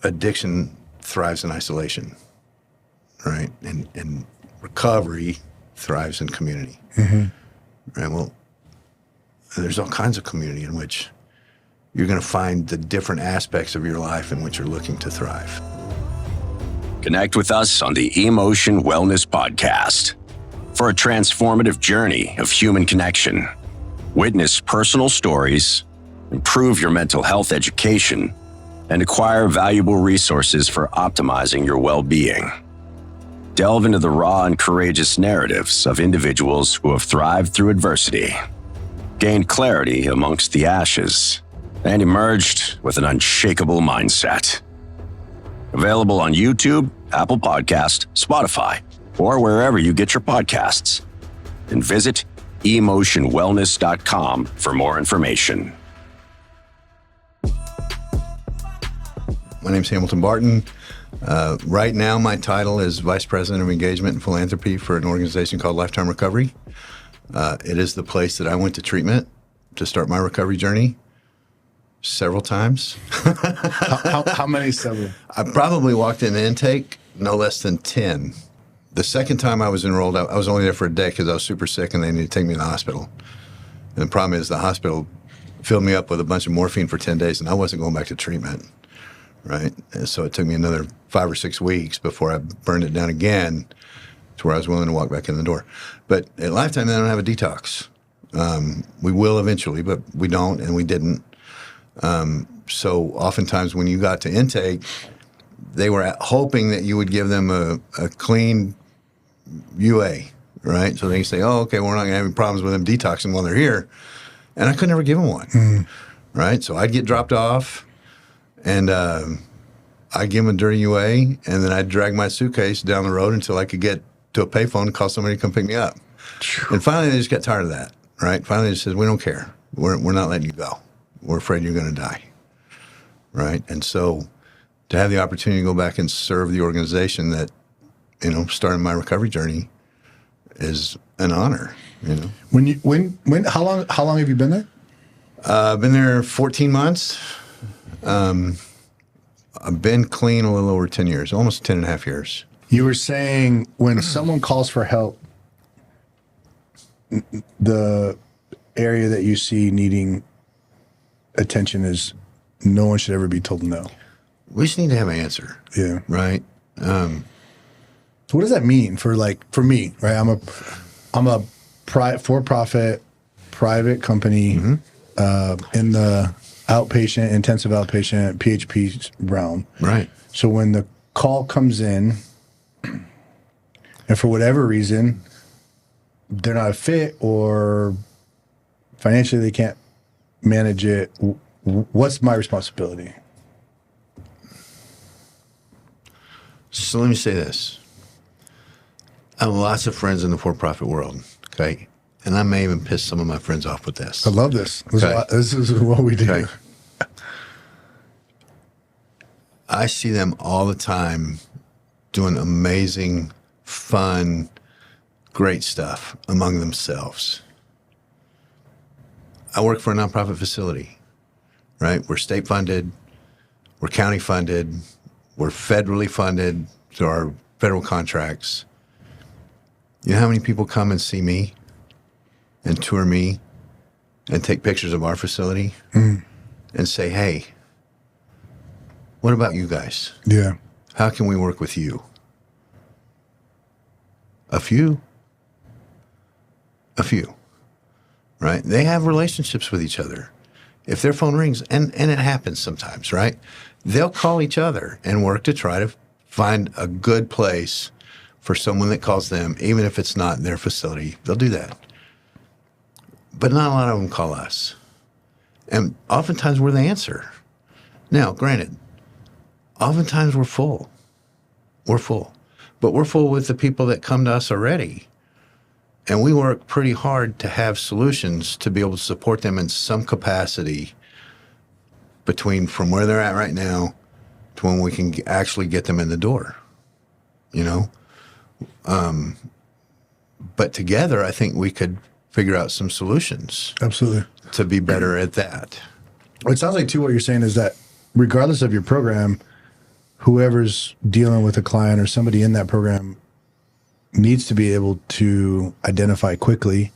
addiction thrives in isolation, right? And recovery thrives in community. Right? Well, there's all kinds of community in which you're going to find the different aspects of your life in which you're looking to thrive. Connect with us on the Emotion Wellness Podcast for a transformative journey of human connection. Witness personal stories, improve your mental health education, and acquire valuable resources for optimizing your well-being. Delve into the raw and courageous narratives of individuals who have thrived through adversity, gained clarity amongst the ashes, and emerged with an unshakable mindset. Available on YouTube, Apple Podcast, Spotify, or wherever you get your podcasts. And visit emotionwellness.com for more information. My name's Hamilton Barton. Right now, my title is Vice President of Engagement and Philanthropy for an organization called Lifetime Recovery. It is the place that I went to treatment to start my recovery journey several times. How many several? I probably walked in intake no less than 10. The second time I was enrolled, I was only there for a day because I was super sick and they needed to take me to the hospital. And the problem is the hospital filled me up with a bunch of morphine for 10 days and I wasn't going back to treatment. Right. And so it took me another 5 or 6 weeks before I burned it down again to where I was willing to walk back in the door. But at Lifetime, they don't have a detox. We will eventually, but we don't, and we didn't. So oftentimes when you got to intake, they were hoping that you would give them a clean UA, right? So they say, oh, okay, we're not going to have any problems with them detoxing while they're here. And I could never give them one, right? So I'd get dropped off. And I'd give them a dirty UA, and then I'd drag my suitcase down the road until I could get to a payphone and call somebody to come pick me up. And finally, they just got tired of that, right? Finally, they just said, we don't care. We're not letting you go. We're afraid you're going to die, right? And so to have the opportunity to go back and serve the organization that, started my recovery journey is an honor, How long have you been there? I've been there 14 months. I've been clean a little over 10 years, almost 10 and a half years. You were saying when someone calls for help, the area that you see needing attention is no one should ever be told no. We just need to have an answer. Yeah. Right. So what does that mean for me, right? I'm a for-profit private company in the intensive outpatient, PHP realm. Right. So when the call comes in, and for whatever reason, they're not a fit or financially they can't manage it, what's my responsibility? So let me say this. I have lots of friends in the for-profit world, okay? And I may even piss some of my friends off with this. I love this. Okay. This is what we do. Okay. I see them all the time doing amazing, fun, great stuff among themselves. I work for a nonprofit facility, right? We're state funded, we're county funded, we're federally funded through our federal contracts. You know how many people come and see me and tour me and take pictures of our facility and say, hey, what about you guys? Yeah. How can we work with you? A few, right? They have relationships with each other. If their phone rings, and it happens sometimes, right? They'll call each other and work to try to find a good place for someone that calls them, even if it's not their facility. They'll do that. But not a lot of them call us. And oftentimes we're the answer. Now, granted, oftentimes we're full. We're full. But we're full with the people that come to us already. And we work pretty hard to have solutions to be able to support them in some capacity between from where they're at right now to when we can actually get them in the door, But together, I think we could figure out some solutions. Absolutely. To be better at that. It sounds like, too, what you're saying is that regardless of your program, whoever's dealing with a client or somebody in that program needs to be able to identify quickly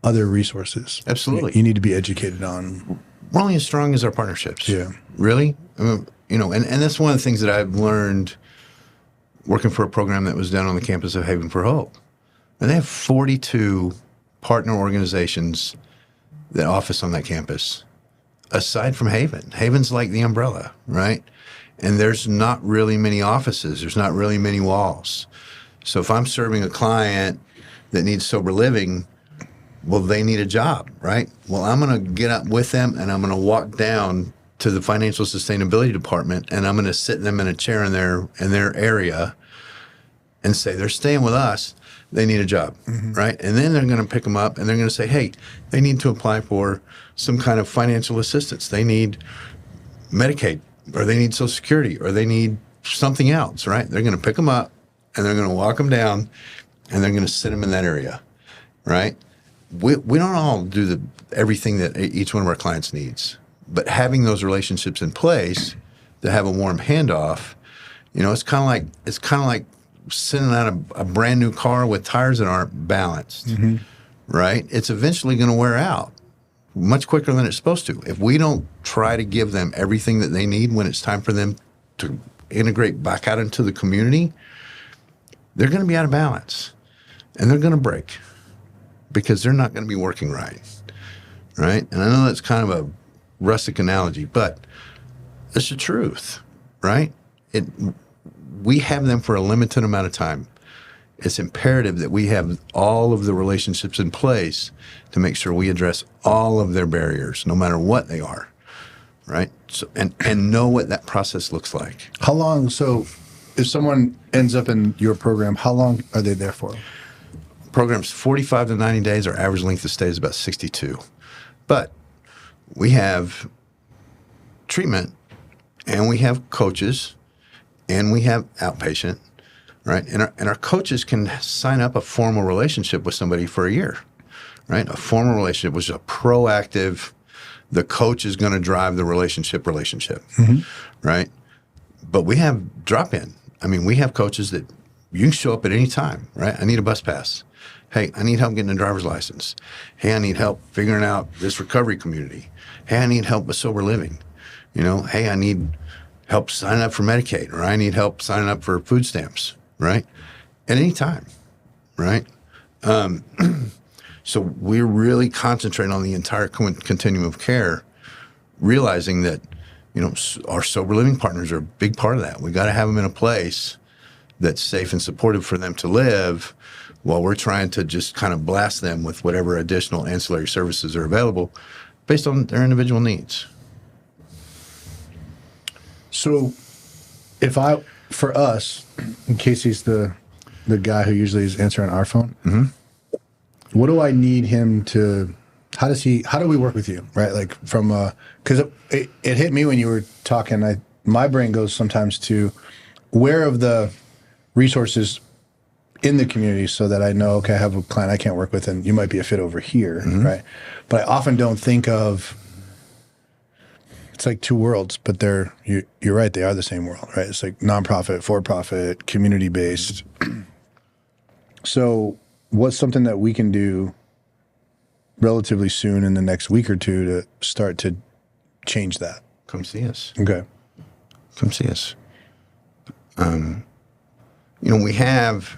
other resources. Absolutely. You need to be educated on. We're only as strong as our partnerships. Yeah. Really? I mean, and that's one of the things that I've learned working for a program that was done on the campus of Haven for Hope. And they have 42 partner organizations that office on that campus, aside from Haven. Haven's like the umbrella, right? And there's not really many offices. There's not really many walls. So if I'm serving a client that needs sober living, well, they need a job, right? Well, I'm going to get up with them and I'm going to walk down to the financial sustainability department and I'm going to sit them in a chair in their area and say, they're staying with us. They need a job, right? And then they're going to pick them up and they're going to say, hey, they need to apply for some kind of financial assistance. They need Medicaid or they need Social Security or they need something else, right? They're going to pick them up and they're going to walk them down and they're going to sit them in that area, right? We don't all do everything that each one of our clients needs, but having those relationships in place to have a warm handoff, it's kind of like sending out a brand new car with tires that aren't balanced, right? It's eventually going to wear out much quicker than it's supposed to. If we don't try to give them everything that they need when it's time for them to integrate back out into the community, they're going to be out of balance and they're going to break because they're not going to be working right, right? And I know that's kind of a rustic analogy, but it's the truth, right? We have them for a limited amount of time. It's imperative that we have all of the relationships in place to make sure we address all of their barriers, no matter what they are, right? So, and know what that process looks like. How long? So if someone ends up in your program, how long are they there for? Program's 45 to 90 days. Our average length of stay is about 62. But we have treatment and we have coaches and we have outpatient, right? And our coaches can sign up a formal relationship with somebody for a year, right? A formal relationship, which is a proactive, the coach is going to drive the relationship, right? But we have drop-in. I mean, we have coaches that you can show up at any time, right? I need a bus pass. Hey, I need help getting a driver's license. Hey, I need help figuring out this recovery community. Hey, I need help with sober living. Hey, I need help signing up for Medicaid, or I need help signing up for food stamps, right? At any time, right? So we're really concentrating on the entire continuum of care, realizing that, our sober living partners are a big part of that. We got to have them in a place that's safe and supportive for them to live while we're trying to just kind of blast them with whatever additional ancillary services are available based on their individual needs. So for us, in case he's the guy who usually is answering our phone, what do I need him to, how do we work with you, right? Like because it hit me when you were talking, my brain goes sometimes to where of the resources in the community so that I know, okay, I have a client I can't work with and you might be a fit over here, right? But I often don't think of, it's like two worlds, but you're right, they are the same world, right? It's like nonprofit, for-profit, community-based. So what's something that we can do relatively soon in the next week or two to start to change that? Come see us. Okay. Come see us. We have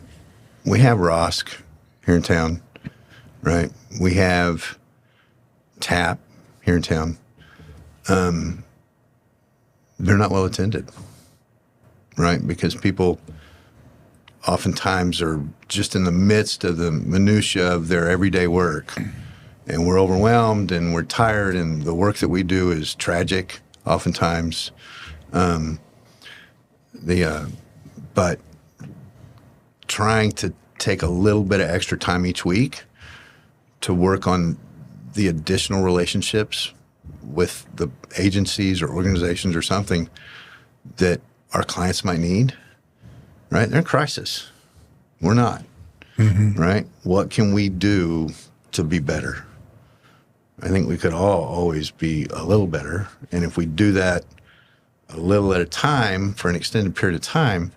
ROSC here in town, right? We have TAP here in town. They're not well attended, right? Because people oftentimes are just in the midst of the minutia of their everyday work, and we're overwhelmed and we're tired, and the work that we do is tragic oftentimes. But trying to take a little bit of extra time each week to work on the additional relationships with the agencies or organizations or something that our clients might need, right? They're in crisis. We're not, right? What can we do to be better? I think we could all always be a little better. And if we do that a little at a time for an extended period of time,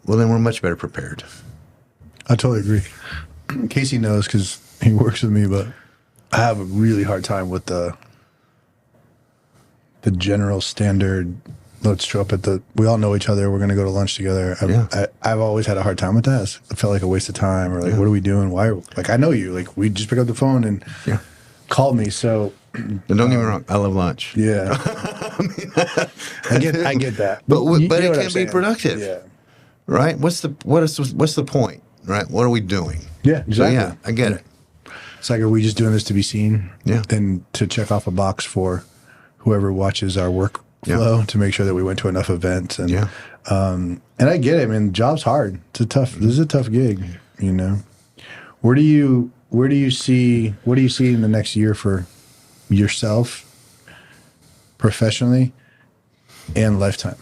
well, then we're much better prepared. I totally agree. Casey knows because he works with me, but I have a really hard time with the general standard. Let's show up we all know each other. We're going to go to lunch together. I've always had a hard time with that. It felt like a waste of time, or like, what are we doing? Why? Like, I know you. Like, we just pick up the phone and called me. So, and don't get me wrong, I love lunch. Yeah, I get that. But You it know what can I'm be saying. productive. Yeah, Right? What's the point? Right? What are we doing? yeah, exactly. So yeah, I get it. It's like, are we just doing this to be seen? Yeah. And to check off a box for whoever watches our workflow to make sure that we went to enough events. And and I get it. I mean, job's hard. This is a tough gig, you know. Where do you see in the next year for yourself professionally and lifetime?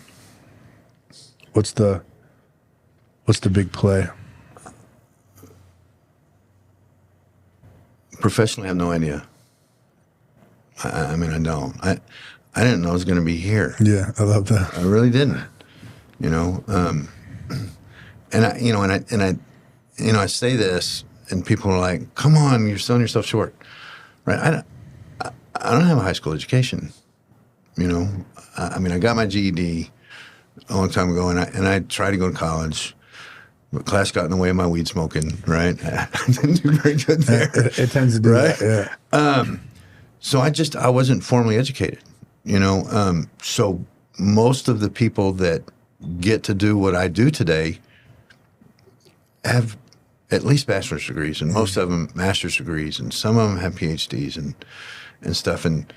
What's the big play? Professionally, I have no idea. I mean, I don't. I didn't know I was going to be here. Yeah, I love that. I really didn't. You know, and I say this, and people are like, "Come on, you're selling yourself short." Right? I don't have a high school education. You know, I mean, I got my GED a long time ago, and I tried to go to college. But class got in the way of my weed smoking, right? I didn't do very good there. It tends to do right? that, yeah. So I wasn't formally educated, you know. So most of the people that get to do what I do today have at least bachelor's degrees, and most of them master's degrees, and some of them have PhDs and stuff. And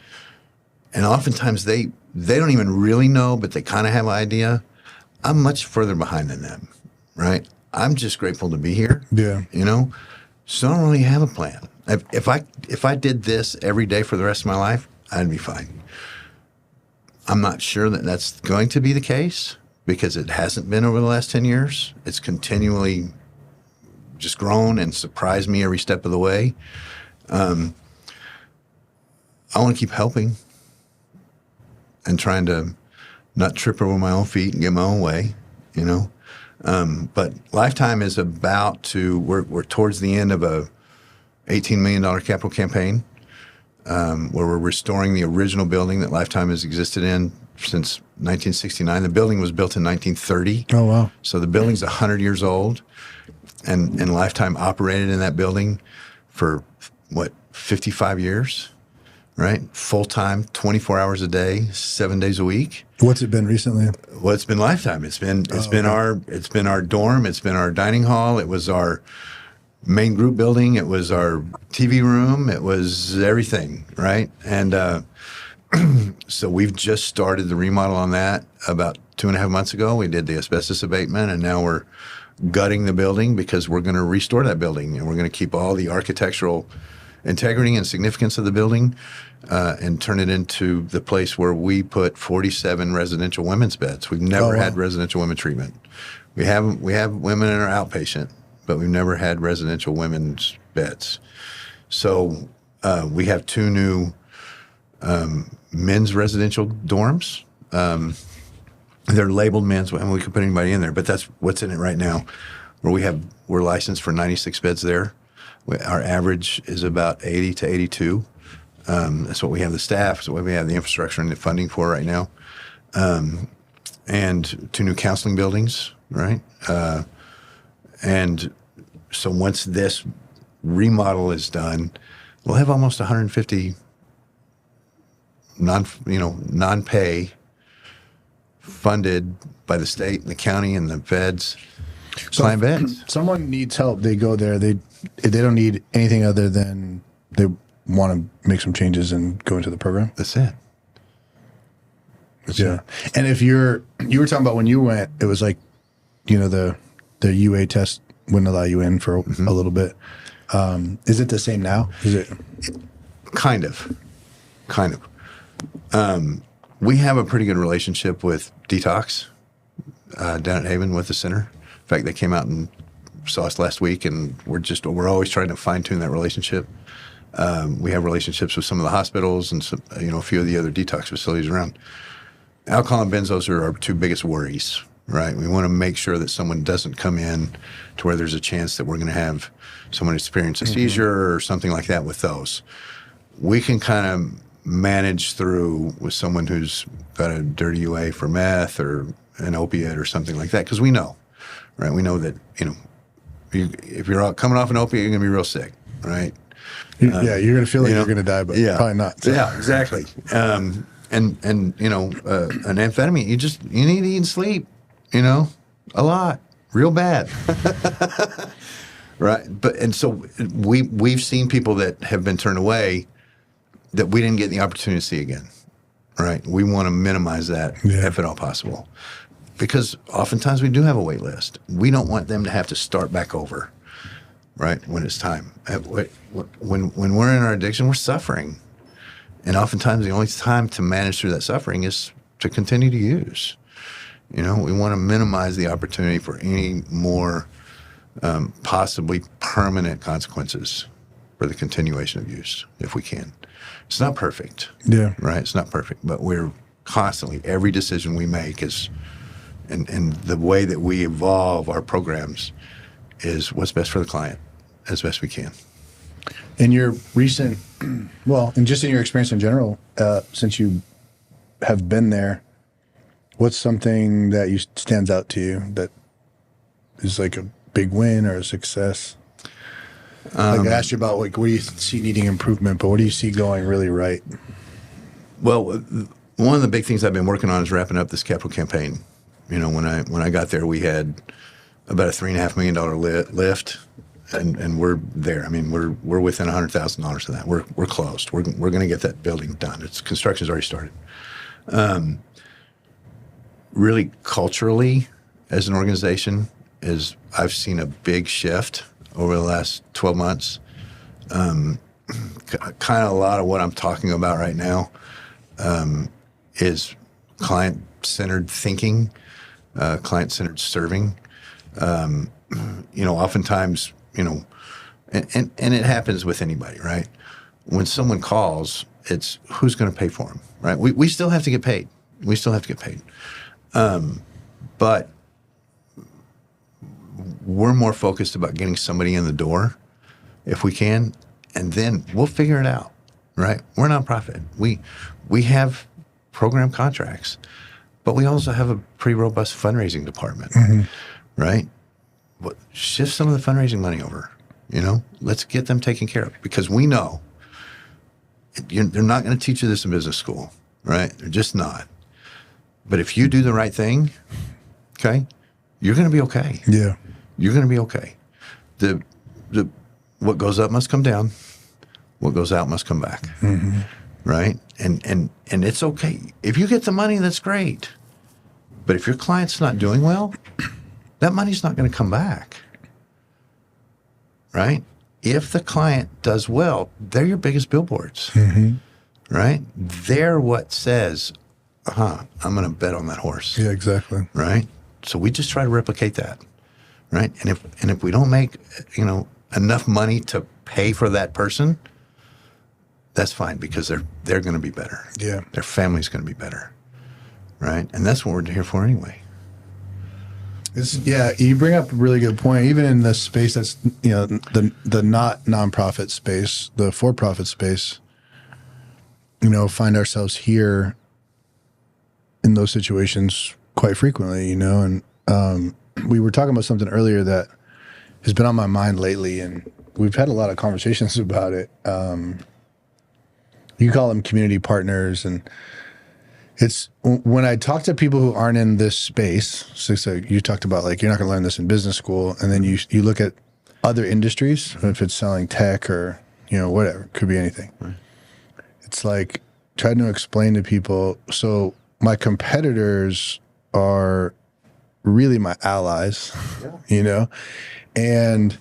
oftentimes they don't even really know, but they kind of have an idea. I'm much further behind than them, right? I'm just grateful to be here. Yeah. You know, so I don't really have a plan. If I did this every day for the rest of my life, I'd be fine. I'm not sure that that's going to be the case because it hasn't been over the last 10 years. It's continually just grown and surprised me every step of the way. I want to keep helping and trying to not trip over my own feet and get my own way, you know. But Lifetime is we're towards the end of a $18 million capital campaign where we're restoring the original building that Lifetime has existed in since 1969. The building was built in 1930. Oh, wow. So the building's 100 years old, and Lifetime operated in that building for, 55 years, right? Full-time, 24 hours a day, 7 days a week. What's it been recently? Well, it's been Lifetime. It's been our dorm. It's been our dining hall. It was our main group building. It was our TV room. It was everything, right? And so we've just started the remodel on that about 2.5 months ago. We did the asbestos abatement, and now we're gutting the building because we're going to restore that building, and we're going to keep all the architectural integrity and significance of the building and turn it into the place where we put 47 residential women's beds. We've never had residential women treatment. We have women in our outpatient, but we've never had residential women's beds. So we have 2 new men's residential dorms. They're labeled men's, and we can put anybody in there, but that's what's in it right now. We're licensed for 96 beds there. Our average is about 80 to 82. That's what we have the staff, that's what we have the infrastructure and the funding for right now. And 2 new counseling buildings, right? And so once this remodel is done, we'll have almost 150 non-pay funded by the state and the county and the feds client beds. Someone needs help. They go there. They don't need anything other than they want to make some changes and go into the program. That's it. Yeah. And if you were talking about when you went, it was like, the UA test wouldn't allow you in for a little bit. Is it the same now? Is it? Kind of. We have a pretty good relationship with Detox down at Haven with the center. In fact, they came out and saw us last week, and we're always trying to fine tune that relationship. We have relationships with some of the hospitals and some, a few of the other detox facilities around. alcohol and benzos are our two biggest worries, right? We want to make sure that someone doesn't come in to where there's a chance that we're going to have someone experience a seizure or something like that with those. We can kind of manage through with someone who's got a dirty UA for meth or an opiate or something like that, because we know, right? We know that, if you're coming off an opiate, you're going to be real sick, right? You're going to feel like you're going to die, but probably not. So. Yeah, exactly. And an amphetamine, you need to eat and sleep, a lot, real bad. Right. And so we've seen people that have been turned away that we didn't get the opportunity to see again. Right. We want to minimize that if at all possible, because oftentimes we do have a wait list. We don't want them to have to start back over. Right. When it's time. When we're in our addiction, we're suffering. And oftentimes the only time to manage through that suffering is to continue to use. We want to minimize the opportunity for any more possibly permanent consequences for the continuation of use, if we can. It's not perfect. Yeah. Right? It's not perfect. But we're constantly, every decision we make is, and the way that we evolve our programs is what's best for the client as best we can. In your recent, and just in your experience in general, since you have been there, what's something that stands out to you that is like a big win or a success? Like I asked you about what do you see needing improvement, but what do you see going really right? Well, one of the big things I've been working on is wrapping up this capital campaign. When I got there, we had about a $3.5 million lift. And we're there. I mean, we're within $100,000 of that. We're closed. We're going to get that building done. Construction's already started. Really, culturally, as an organization, I've seen a big shift over the last 12 months. Kind of a lot of what I'm talking about right now is client-centered thinking, client-centered serving. Oftentimes. And it happens with anybody, right? When someone calls, it's who's going to pay for them, right? We still have to get paid. But we're more focused about getting somebody in the door if we can, and then we'll figure it out, right? We're a nonprofit. We have program contracts, but we also have a pretty robust fundraising department, right? Shift some of the fundraising money over, let's get them taken care of, because we know they're not going to teach you this in business school, right? They're just not. But if you do the right thing, okay, you're going to be okay. Yeah. You're going to be okay. What goes up must come down. What goes out must come back. Right? And it's okay. If you get the money, that's great. But if your client's not doing well, that money's not going to come back, right? If the client does well, they're your biggest billboards, right? They're what says, I'm going to bet on that horse. Yeah, exactly. Right? So we just try to replicate that, right? And if we don't make, enough money to pay for that person, that's fine, because they're going to be better. Yeah. Their family's going to be better, right? And that's what we're here for anyway. You bring up a really good point. Even in the space that's, the not nonprofit space, the for-profit space, find ourselves here in those situations quite frequently, and we were talking about something earlier that has been on my mind lately, and we've had a lot of conversations about it. You call them community partners, and it's when I talk to people who aren't in this space. So you talked about you're not going to learn this in business school, and then you look at other industries, if it's selling tech or whatever, could be anything. Right. It's like trying to explain to people. So my competitors are really my allies, and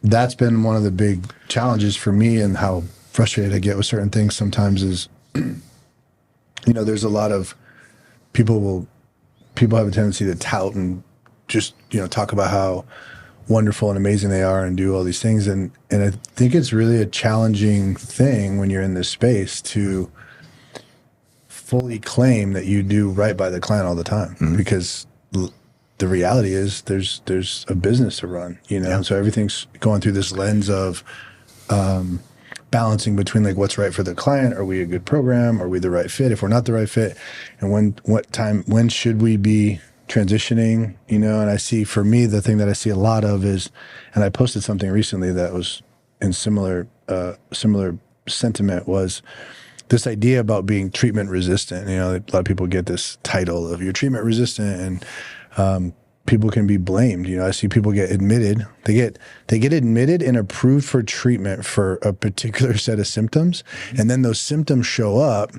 that's been one of the big challenges for me, and how frustrated I get with certain things sometimes is. There's a lot of people have a tendency to tout and just, talk about how wonderful and amazing they are and do all these things. And I think it's really a challenging thing when you're in this space to fully claim that you do right by the client all the time, because the reality is there's a business to run, you know, and so everything's going through this lens of balancing between like what's right for the client. Are we a good program? Are we the right fit? If we're not the right fit, and when should we be transitioning, you know? And I see, for me, the thing that I see a lot of is, and I posted something recently that was in similar sentiment, was this idea about being treatment resistant. You know, a lot of people get this title of you're treatment resistant, and people can be blamed. You know, I see people get admitted. They get admitted and approved for treatment for a particular set of symptoms, and then those symptoms show up,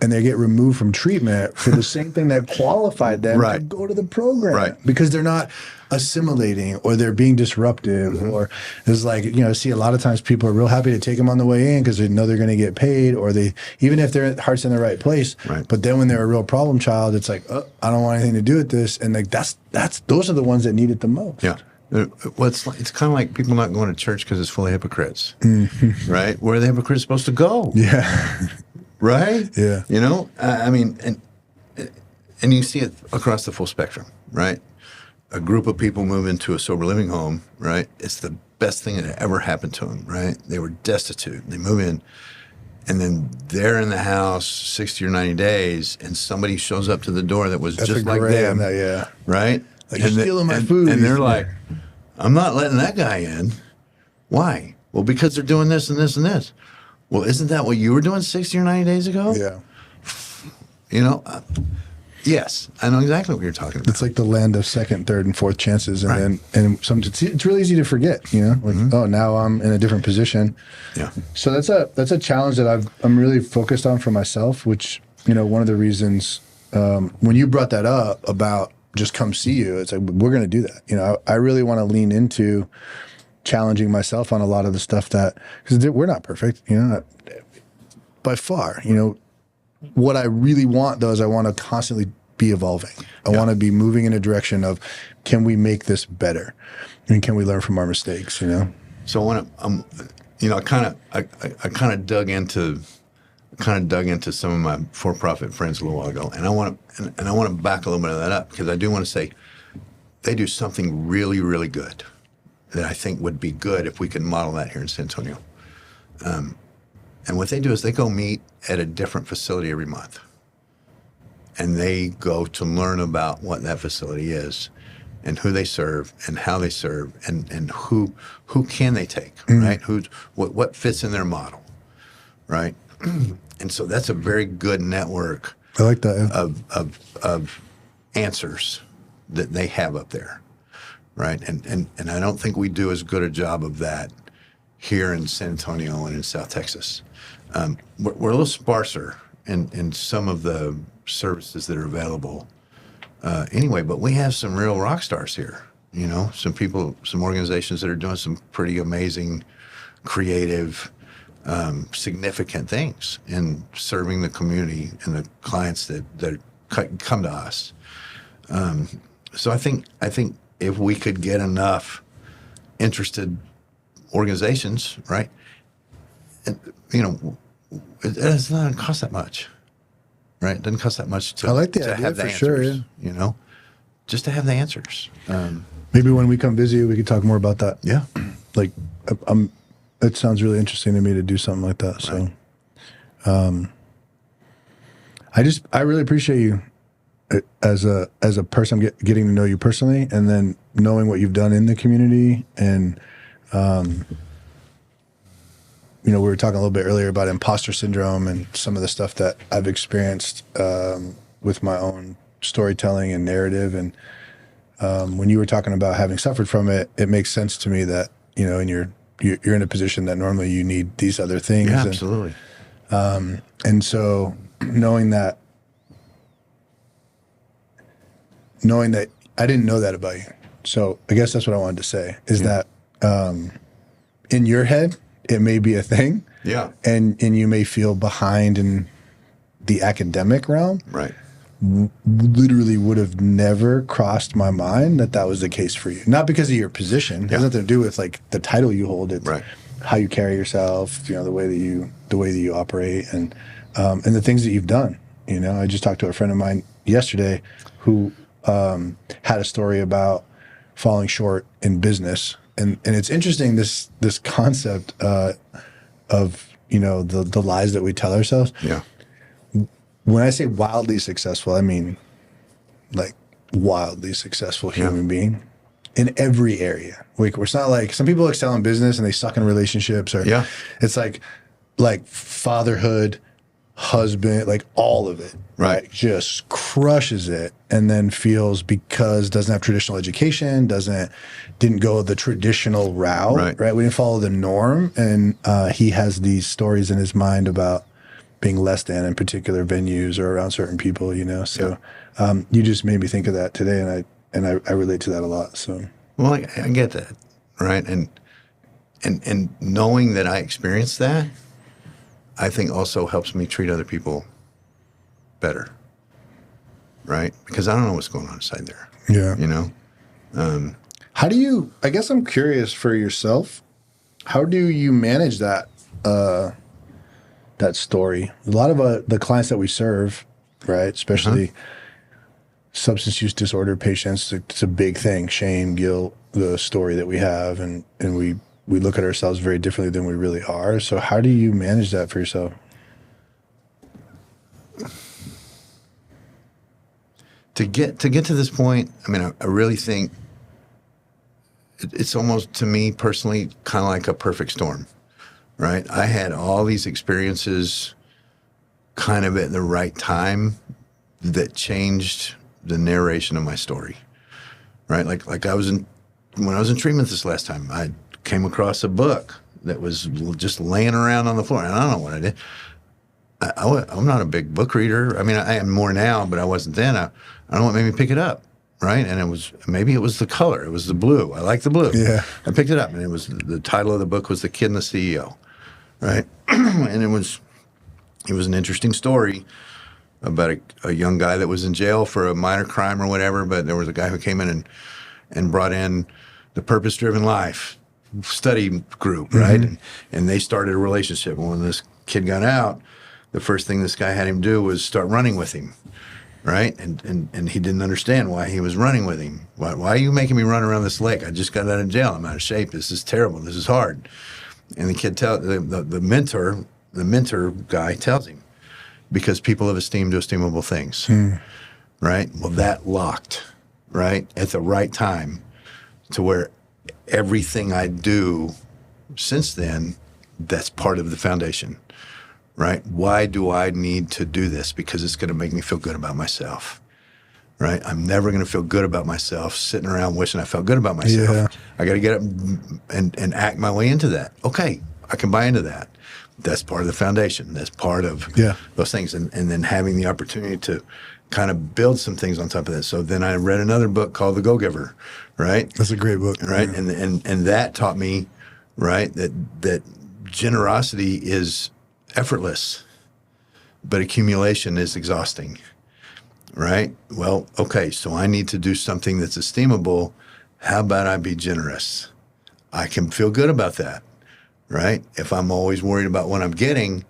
and they get removed from treatment for the same thing that qualified them to go to the program, because they're not assimilating, or they're being disruptive, or it's like, you know, I see a lot of times people are real happy to take them on the way in because they know they're going to get paid, or they, even if their heart's in the right place, but then when they're a real problem child, it's like, oh, I don't want anything to do with this, and like those are the ones that need it the most. Yeah. Well, it's kind of like people not going to church because it's full of hypocrites, right? Where are the hypocrites supposed to go? Yeah. Right? Yeah. You know, I mean, and you see it across the full spectrum, right? A group of people move into a sober living home, right? It's the best thing that ever happened to them, right? They were destitute. They move in, and then they're in the house 60 or 90 days, and somebody shows up to the door that was just like them, right? Like, you're stealing my food. And they're like, I'm not letting that guy in. Why? Well, because they're doing this and this and this. Well, isn't that what you were doing 60 or 90 days ago? Yeah. You know, yes, I know exactly what you're talking about. It's like the land of second, third, and fourth chances, and then it's really easy to forget. You know, like, oh, now I'm in a different position. Yeah. So that's a challenge that I'm really focused on for myself. Which, you know, one of the reasons when you brought that up about just come see you, it's like, we're going to do that. You know, I really want to lean into challenging myself on a lot of the stuff that, because we're not perfect, you know, by far. You know, what I really want, though, is I want to constantly be evolving. I want to be moving in a direction of, can we make this better, and can we learn from our mistakes? You know. So I want to, you know, I kind of dug into some of my for-profit friends a little while ago, and I want to back a little bit of that up, because I do want to say they do something really, really good that I think would be good if we could model that here in San Antonio. And what they do is they go meet at a different facility every month, and they go to learn about what that facility is, and who they serve, and how they serve, and who can they take, right? What fits in their model, right? And so that's a very good network. I like that. Of answers that they have up there, right? And I don't think we do as good a job of that here in San Antonio and in South Texas. We're a little sparser in some of the services that are available anyway, but we have some real rock stars here, you know, some people, some organizations that are doing some pretty amazing, creative, significant things in serving the community and the clients that come to us. So I think if we could get enough interested organizations, right, and, you know, it doesn't cost that much, right? It doesn't cost that much to, I like the to idea have the for answers, sure, yeah. you know, just to have the answers. Maybe when we come visit you, we could talk more about that. Yeah. Like, it sounds really interesting to me to do something like that. So, I really appreciate you as a person, getting to know you personally, and then knowing what you've done in the community. And, you know, we were talking a little bit earlier about imposter syndrome and some of the stuff that I've experienced with my own storytelling and narrative. And when you were talking about having suffered from it, it makes sense to me that, you know, and you're in a position that normally you need these other things. Yeah, absolutely. And so knowing that I didn't know that about you. So I guess that's what I wanted to say, is that in your head, it may be a thing. Yeah. And you may feel behind in the academic realm. Right. Literally would have never crossed my mind that was the case for you. Not because of your position. It has nothing to do with like the title you hold. It's how you carry yourself, you know, the way that you operate, and the things that you've done. You know, I just talked to a friend of mine yesterday who had a story about falling short in business, and it's interesting this concept of, you know, the lies that we tell ourselves. Yeah. When I say wildly successful, I mean like wildly successful human being in every area. Like, it's not like some people excel in business and they suck in relationships, or it's like fatherhood, husband, like all of it, right? Just crushes it, and then feels, because doesn't have traditional education, didn't go the traditional route, right? We didn't follow the norm, and he has these stories in his mind about being less than in particular venues or around certain people, you know. So you just made me think of that today, and I relate to that a lot. So well, I get that, right? And knowing that I experienced that, I think also helps me treat other people better, right? Because I don't know what's going on inside there. Yeah. You know? How do you, I guess I'm curious for yourself, how do you manage that that story? A lot of the clients that we serve, right, especially substance use disorder patients, it's a big thing. Shame, guilt, the story that we have, and we look at ourselves very differently than we really are. So how do you manage that for yourself? To get to this point, I mean, I really think it's almost, to me personally, kind of like a perfect storm, right? I had all these experiences kind of at the right time that changed the narration of my story, right? Like when I was in treatment this last time, I came across a book that was just laying around on the floor, and I don't know what I did. I'm not a big book reader. I mean, I am more now, but I wasn't then. I don't know what made me pick it up, right? And maybe it was the color. It was the blue. I like the blue. Yeah. I picked it up, and the title of the book was The Kid and the CEO, right? And it was an interesting story about a young guy that was in jail for a minor crime or whatever, but there was a guy who came in and brought in the purpose-driven life study group, right? And they started a relationship. And when this kid got out, the first thing this guy had him do was start running with him, right? And he didn't understand why he was running with him. Why are you making me run around this lake? I just got out of jail. I'm out of shape. This is terrible. This is hard. And the kid the mentor guy tells him, because people have esteem do esteemable things, right? Well, that locked, right, at the right time, to where everything I do since then, that's part of the foundation, right? Why do I need to do this? Because it's going to make me feel good about myself, right? I'm never going to feel good about myself sitting around wishing I felt good about myself. Yeah. I got to get up and act my way into that. Okay, I can buy into that. That's part of the foundation. That's part of those things. And then having the opportunity to kind of build some things on top of that. So then I read another book called The Go-Giver, right? That's a great book. Right? Yeah. And that taught me, right, that generosity is effortless, but accumulation is exhausting, right? Well, okay, so I need to do something that's esteemable. How about I be generous? I can feel good about that, right? If I'm always worried about what I'm getting,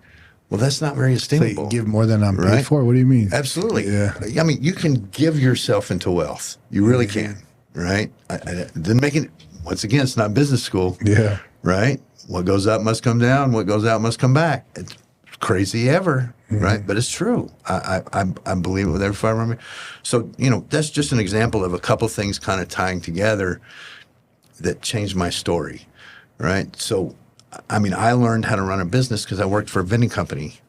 well, that's not very esteemable. So you give more than I'm paid right? for? What do you mean? Absolutely. Yeah. I mean, you can give yourself into wealth. You really can, right? I didn't make it, once again, it's not business school. Yeah. Right? What goes up must come down. What goes out must come back. It's crazy ever, right? But it's true. I believe it with every fiber of me. So, that's just an example of a couple things kind of tying together that changed my story, right? So, I mean, I learned how to run a business because I worked for a vending company,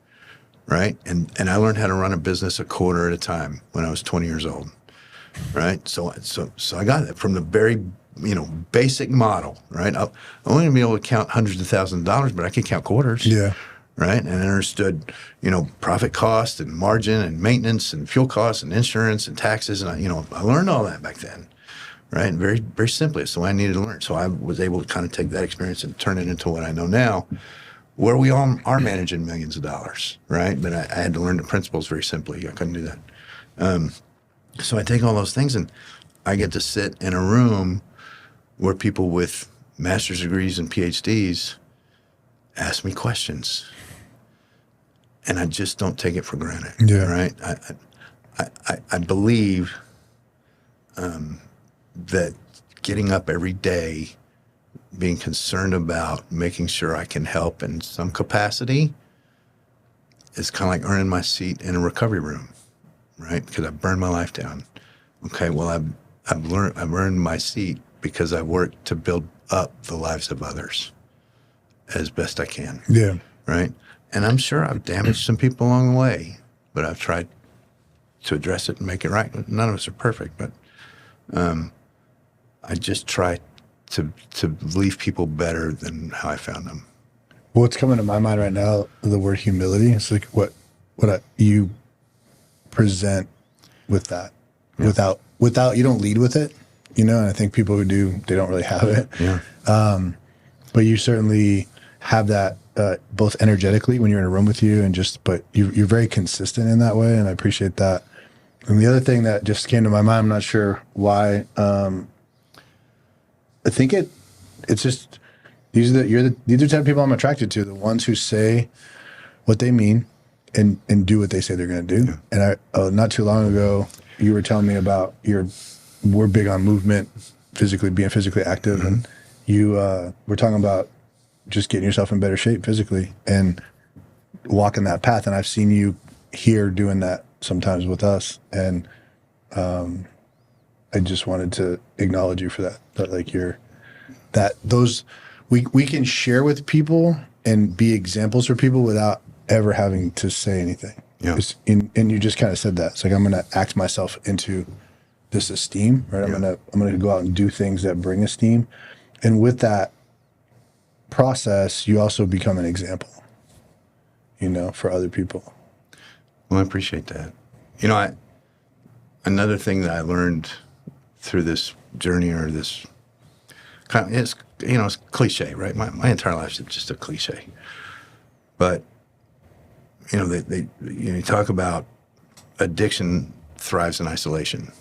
right? And I learned how to run a business a quarter at a time when I was 20 years old, right? So I got it from the very, basic model, right? I'm only going to be able to count hundreds of thousands of dollars, but I could count quarters. Yeah. Right? And I understood, profit cost and margin and maintenance and fuel costs and insurance and taxes. And I learned all that back then, right? And very, very simply, it's the way I needed to learn. So I was able to kind of take that experience and turn it into what I know now, where we all are managing millions of dollars, right? But I had to learn the principles very simply. I couldn't do that. So I take all those things and I get to sit in a room where people with master's degrees and PhDs ask me questions. and I just don't take it for granted. Yeah. Right. I believe that getting up every day, being concerned about making sure I can help in some capacity is kind of like earning my seat in a recovery room, right? Because I've burned my life down. Okay, well, I've earned my seat because I worked to build up the lives of others as best I can. Yeah. Right? And I'm sure I've damaged some people along the way, but I've tried to address it and make it right. None of us are perfect, but I just try to leave people better than how I found them. What's coming to my mind right now, the word humility. It's like what you present with that. Yeah. Without you don't lead with it, and I think people who do, they don't really have it. Yeah. But you certainly have that both energetically when you're in a room with you but you're very consistent in that way, and I appreciate that. And the other thing that just came to my mind, I'm not sure why. I think it's just these are the type of people I'm attracted to, the ones who say what they mean and do what they say they're going to do. Yeah. And not too long ago, you were telling me about we're big on movement, being physically active, mm-hmm. and you were talking about just getting yourself in better shape physically and walking that path. And I've seen you here doing that sometimes with us, and I just wanted to acknowledge you for that. We can share with people and be examples for people without ever having to say anything. Yeah. And you just kind of said that. It's like, I'm going to act myself into this esteem, right? Yeah. I'm going to go out and do things that bring esteem. And with that process, you also become an example, for other people. Well, I appreciate that. Another thing that I learned through this journey, or this kind of, it's cliche, right? My entire life is just a cliche. But, you talk about addiction thrives in isolation,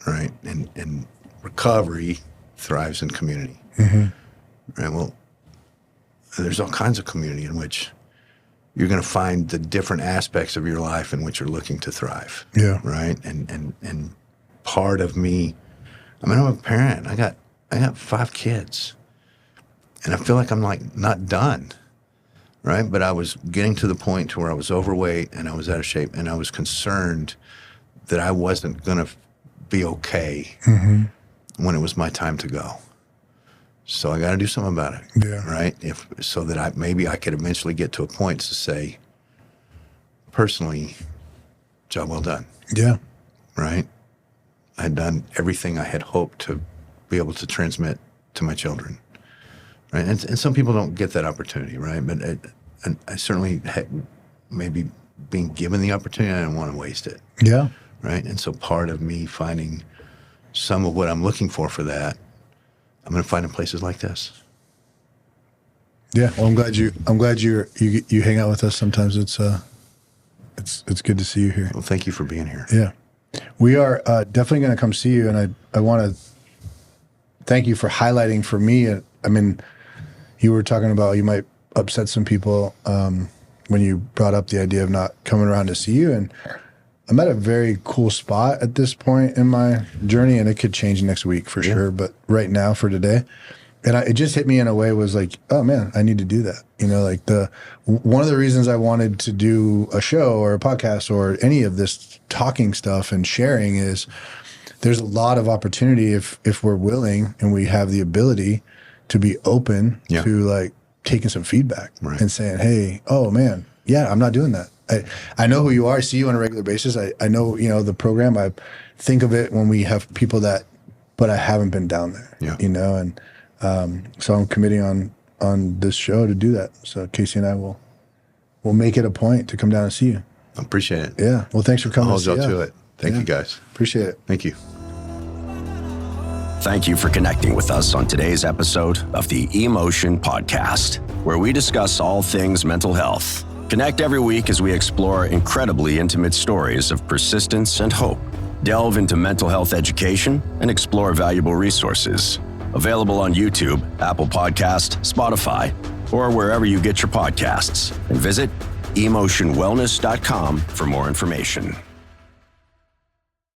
right? And recovery thrives in community. Mm-hmm. Right? Well, there's all kinds of community in which you're going to find the different aspects of your life in which you're looking to thrive. Yeah. Right. And part of me, I'm a parent. I got 5 kids, and I feel like I'm not done. Right. But I was getting to the point to where I was overweight and I was out of shape, and I was concerned that I wasn't going to be okay mm-hmm. when it was my time to go. So I got to do something about it, yeah. Right? So that I could eventually get to a point to say, personally, job well done. Yeah. Right? I had done everything I had hoped to be able to transmit to my children, right? And some people don't get that opportunity, right? But I certainly maybe being given the opportunity, I didn't want to waste it. Yeah. Right? And so part of me finding some of what I'm looking for that, I'm going to find in places like this. Yeah, well, I'm glad you hang out with us sometimes. It's good to see you here. Well, thank you for being here. Yeah, we are definitely going to come see you, and I want to thank you for highlighting for me. I mean, you were talking about you might upset some people when you brought up the idea of not coming around to see you, and I'm at a very cool spot at this point in my journey, and it could change next week for sure. But right now, for today, and it just hit me in a way, was like, oh man, I need to do that. One of the reasons I wanted to do a show or a podcast or any of this talking stuff and sharing is there's a lot of opportunity if we're willing and we have the ability to be open to taking some feedback and saying, hey, oh man, yeah, I'm not doing that. I know who you are. I see you on a regular basis. I know, the program. I think of it when we have people but I haven't been down there, and so I'm committing on this show to do that. So Casey and I will make it a point to come down and see you. I appreciate it. Yeah. Well, thanks for coming. I'll hold y'all to it. Thank you guys. Appreciate it. Thank you. Thank you for connecting with us on today's episode of the Emotion Podcast, where we discuss all things mental health. Connect every week as we explore incredibly intimate stories of persistence and hope, delve into mental health education, and explore valuable resources. Available on YouTube, Apple Podcast, Spotify, or wherever you get your podcasts. And visit emotionwellness.com for more information.